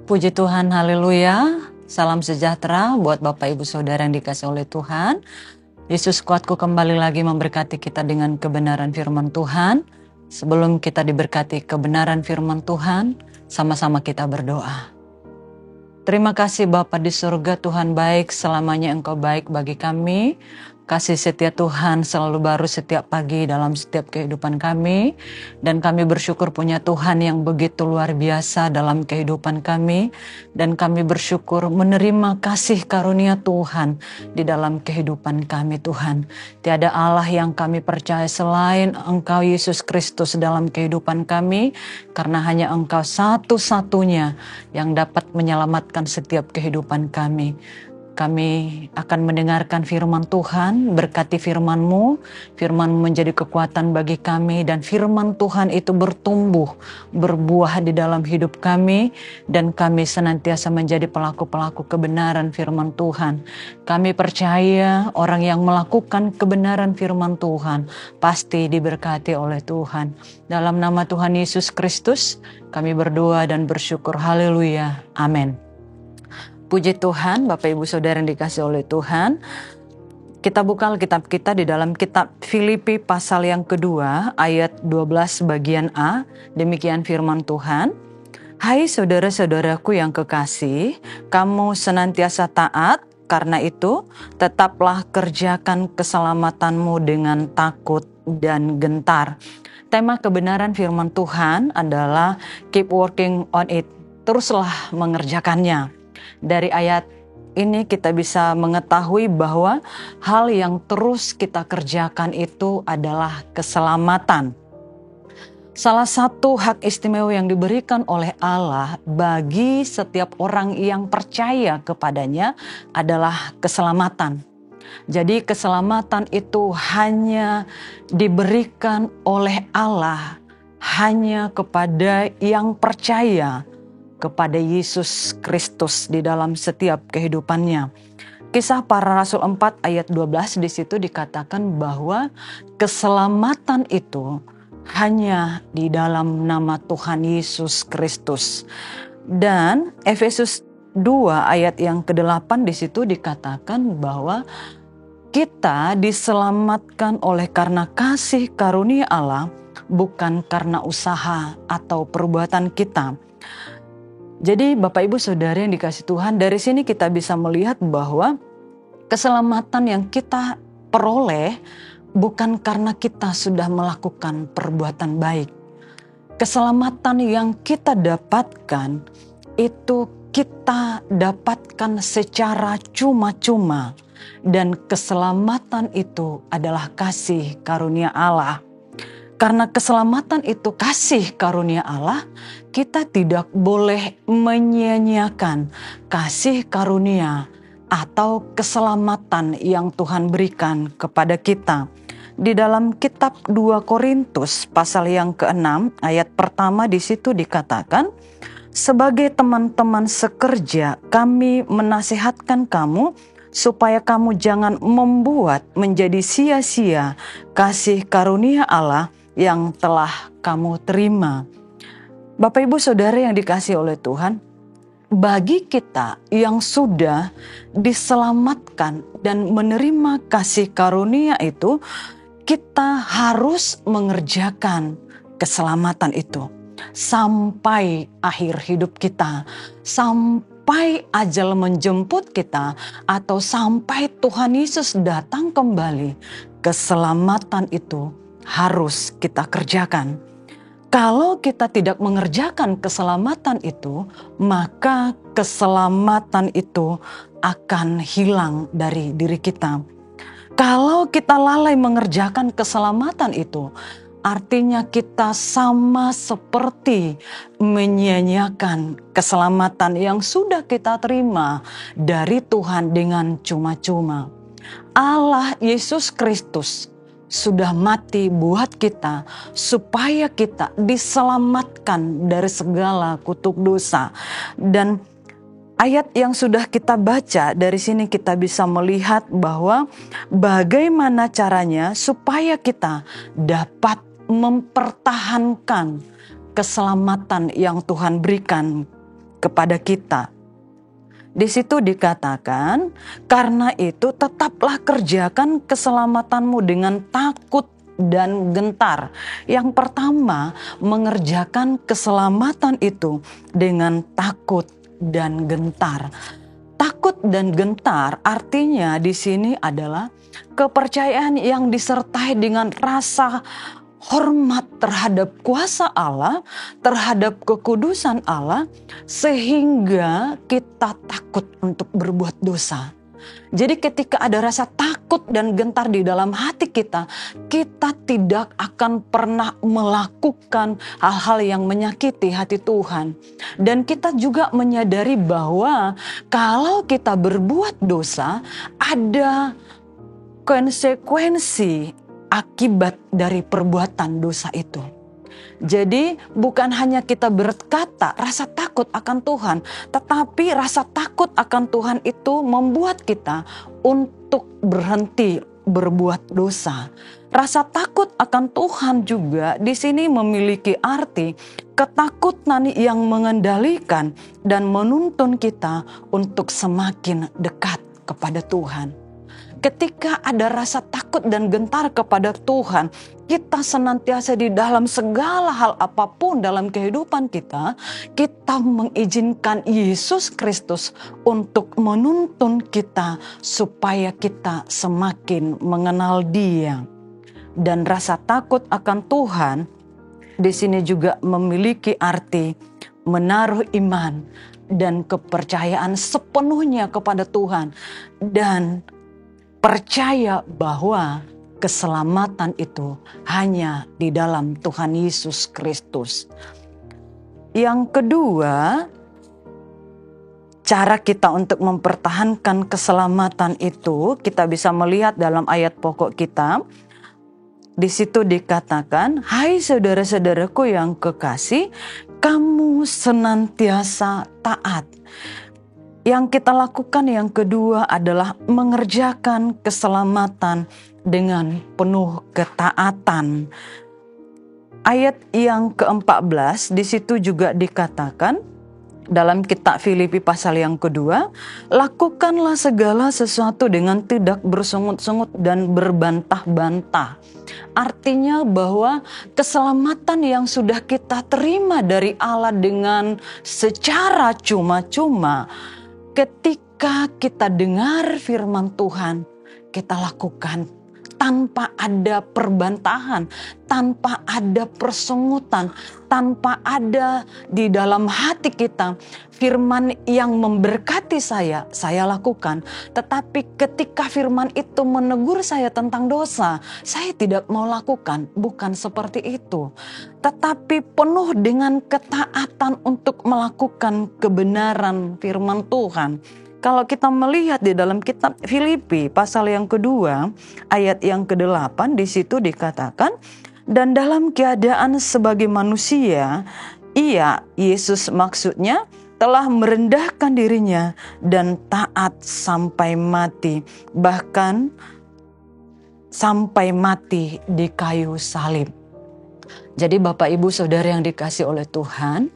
Puji Tuhan, haleluya. Salam sejahtera buat Bapak Ibu Saudara yang dikasih oleh Tuhan. Yesus kuatku kembali lagi memberkati kita dengan kebenaran firman Tuhan. Sebelum kita diberkati kebenaran firman Tuhan, sama-sama kita berdoa. Terima kasih Bapa di surga, Tuhan baik, selamanya Engkau baik bagi kami. Kasih setia Tuhan selalu baru setiap pagi dalam setiap kehidupan kami. Dan kami bersyukur punya Tuhan yang begitu luar biasa dalam kehidupan kami. Dan kami bersyukur menerima kasih karunia Tuhan di dalam kehidupan kami Tuhan. Tiada Allah yang kami percaya selain Engkau Yesus Kristus dalam kehidupan kami. Karena hanya Engkau satu-satunya yang dapat menyelamatkan setiap kehidupan kami. Kami akan mendengarkan firman Tuhan, berkati firman-Mu. Firman menjadi kekuatan bagi kami dan firman Tuhan itu bertumbuh, berbuah di dalam hidup kami. Dan kami senantiasa menjadi pelaku-pelaku kebenaran firman Tuhan. Kami percaya orang yang melakukan kebenaran firman Tuhan pasti diberkati oleh Tuhan. Dalam nama Tuhan Yesus Kristus, kami berdoa dan bersyukur. Haleluya. Amin. Puji Tuhan, Bapak Ibu Saudara yang dikasih oleh Tuhan. Kita buka Alkitab kita di dalam kitab Filipi pasal yang kedua, ayat 12 bagian A. Demikian firman Tuhan. Hai saudara-saudaraku yang kekasih, kamu senantiasa taat, karena itu tetaplah kerjakan keselamatanmu dengan takut dan gentar. Tema kebenaran firman Tuhan adalah keep working on it, teruslah mengerjakannya. Dari ayat ini kita bisa mengetahui bahwa hal yang terus kita kerjakan itu adalah keselamatan. Salah satu hak istimewa yang diberikan oleh Allah bagi setiap orang yang percaya kepadanya adalah keselamatan. Jadi keselamatan itu hanya diberikan oleh Allah hanya kepada yang percaya kepada Yesus Kristus di dalam setiap kehidupannya. Kisah Para Rasul 4 ayat 12 di situ dikatakan bahwa keselamatan itu hanya di dalam nama Tuhan Yesus Kristus. Dan Efesus 2 ayat yang ke-8 di situ dikatakan bahwa kita diselamatkan oleh karena kasih karunia Allah, bukan karena usaha atau perbuatan kita. Jadi Bapak Ibu Saudara yang dikasih Tuhan, dari sini kita bisa melihat bahwa keselamatan yang kita peroleh bukan karena kita sudah melakukan perbuatan baik. Keselamatan yang kita dapatkan itu kita dapatkan secara cuma-cuma. Dan keselamatan itu adalah kasih karunia Allah. Karena keselamatan itu kasih karunia Allah, kita tidak boleh menyia-nyiakan kasih karunia atau keselamatan yang Tuhan berikan kepada kita. Di dalam kitab 2 Korintus pasal yang ke-6 ayat pertama di situ dikatakan, sebagai teman-teman sekerja kami menasihatkan kamu supaya kamu jangan membuat menjadi sia-sia kasih karunia Allah yang telah kamu terima. Bapak Ibu Saudara yang dikasih oleh Tuhan, bagi kita yang sudah diselamatkan dan menerima kasih karunia itu, kita harus mengerjakan keselamatan itu sampai akhir hidup kita, sampai ajal menjemput kita, atau sampai Tuhan Yesus datang kembali. Keselamatan itu harus kita kerjakan. Kalau kita tidak mengerjakan keselamatan itu, maka keselamatan itu akan hilang dari diri kita. Kalau kita lalai mengerjakan keselamatan itu, artinya kita sama seperti menyia-nyiakan keselamatan yang sudah kita terima dari Tuhan dengan cuma-cuma. Allah Yesus Kristus sudah mati buat kita supaya kita diselamatkan dari segala kutuk dosa. Dan ayat yang sudah kita baca dari sini kita bisa melihat bahwa bagaimana caranya supaya kita dapat mempertahankan keselamatan yang Tuhan berikan kepada kita. Di situ dikatakan, karena itu tetaplah kerjakan keselamatanmu dengan takut dan gentar. Yang pertama, mengerjakan keselamatan itu dengan takut dan gentar. Takut dan gentar artinya di sini adalah kepercayaan yang disertai dengan rasa hormat terhadap kuasa Allah, terhadap kekudusan Allah, sehingga kita takut untuk berbuat dosa. Jadi ketika ada rasa takut dan gentar di dalam hati kita, kita tidak akan pernah melakukan hal-hal yang menyakiti hati Tuhan. Dan kita juga menyadari bahwa kalau kita berbuat dosa, ada konsekuensi akibat dari perbuatan dosa itu. Jadi bukan hanya kita berkata rasa takut akan Tuhan, tetapi rasa takut akan Tuhan itu membuat kita untuk berhenti berbuat dosa. Rasa takut akan Tuhan juga di sini memiliki arti ketakutan yang mengendalikan dan menuntun kita untuk semakin dekat kepada Tuhan. Ketika ada rasa takut dan gentar kepada Tuhan, kita senantiasa di dalam segala hal apapun dalam kehidupan kita, kita mengizinkan Yesus Kristus untuk menuntun kita supaya kita semakin mengenal Dia. Dan rasa takut akan Tuhan di sini juga memiliki arti menaruh iman dan kepercayaan sepenuhnya kepada Tuhan dan percaya bahwa keselamatan itu hanya di dalam Tuhan Yesus Kristus. Yang kedua, cara kita untuk mempertahankan keselamatan itu kita bisa melihat dalam ayat pokok kita. Di situ dikatakan, "Hai saudara-saudaraku yang kekasih, kamu senantiasa taat." Yang kita lakukan yang kedua adalah mengerjakan keselamatan dengan penuh ketaatan. Ayat yang ke-14 di situ juga dikatakan dalam kitab Filipi pasal yang kedua, lakukanlah segala sesuatu dengan tidak bersungut-sungut dan berbantah-bantah. Artinya bahwa keselamatan yang sudah kita terima dari Allah dengan secara cuma-cuma, ketika kita dengar firman Tuhan, kita lakukan tanpa ada perbantahan, tanpa ada persungutan, tanpa ada di dalam hati kita firman yang memberkati saya lakukan. Tetapi ketika firman itu menegur saya tentang dosa, saya tidak mau lakukan. Bukan seperti itu. Tetapi penuh dengan ketaatan untuk melakukan kebenaran firman Tuhan. Kalau kita melihat di dalam kitab Filipi pasal yang kedua ayat yang ke-8 di situ dikatakan, dan dalam keadaan sebagai manusia, ia, Yesus maksudnya, telah merendahkan dirinya dan taat sampai mati, bahkan sampai mati di kayu salib. Jadi Bapak Ibu Saudara yang dikasihi oleh Tuhan,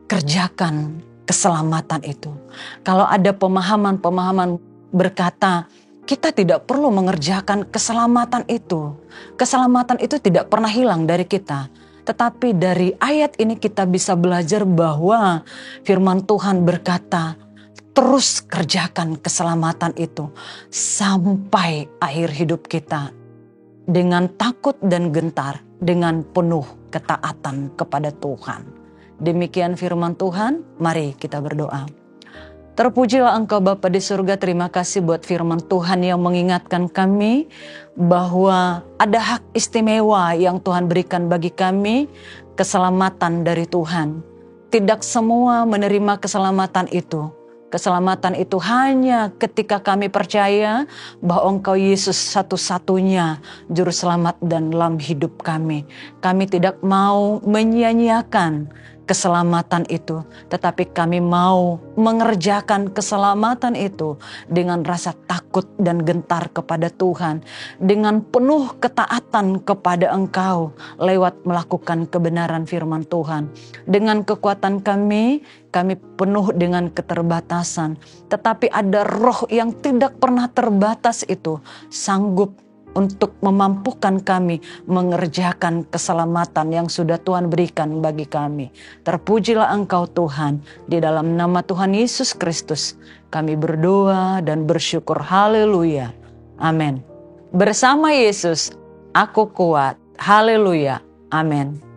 kerjakan keselamatan itu. Kalau ada pemahaman berkata, kita tidak perlu mengerjakan keselamatan itu. Keselamatan itu tidak pernah hilang dari kita. Tetapi dari ayat ini kita bisa belajar bahwa firman Tuhan berkata, terus kerjakan keselamatan itu sampai akhir hidup kita. Dengan takut dan gentar, dengan penuh ketaatan kepada Tuhan. Demikian firman Tuhan, mari kita berdoa. Terpujilah Engkau Bapa di surga, terima kasih buat firman Tuhan yang mengingatkan kami bahwa ada hak istimewa yang Tuhan berikan bagi kami, keselamatan dari Tuhan. Tidak semua menerima keselamatan itu. Keselamatan itu hanya ketika kami percaya bahwa Engkau Yesus satu-satunya Juru Selamat dan dalam hidup kami. Kami tidak mau menyia-nyiakan keselamatan itu, tetapi kami mau mengerjakan keselamatan itu dengan rasa takut dan gentar kepada Tuhan, dengan penuh ketaatan kepada Engkau lewat melakukan kebenaran firman Tuhan. Dengan kekuatan kami penuh dengan keterbatasan, tetapi ada roh yang tidak pernah terbatas itu sanggup untuk memampukan kami mengerjakan keselamatan yang sudah Tuhan berikan bagi kami. Terpujilah Engkau Tuhan, di dalam nama Tuhan Yesus Kristus kami berdoa dan bersyukur. Haleluya. Amin. Bersama Yesus aku kuat. Haleluya. Amin.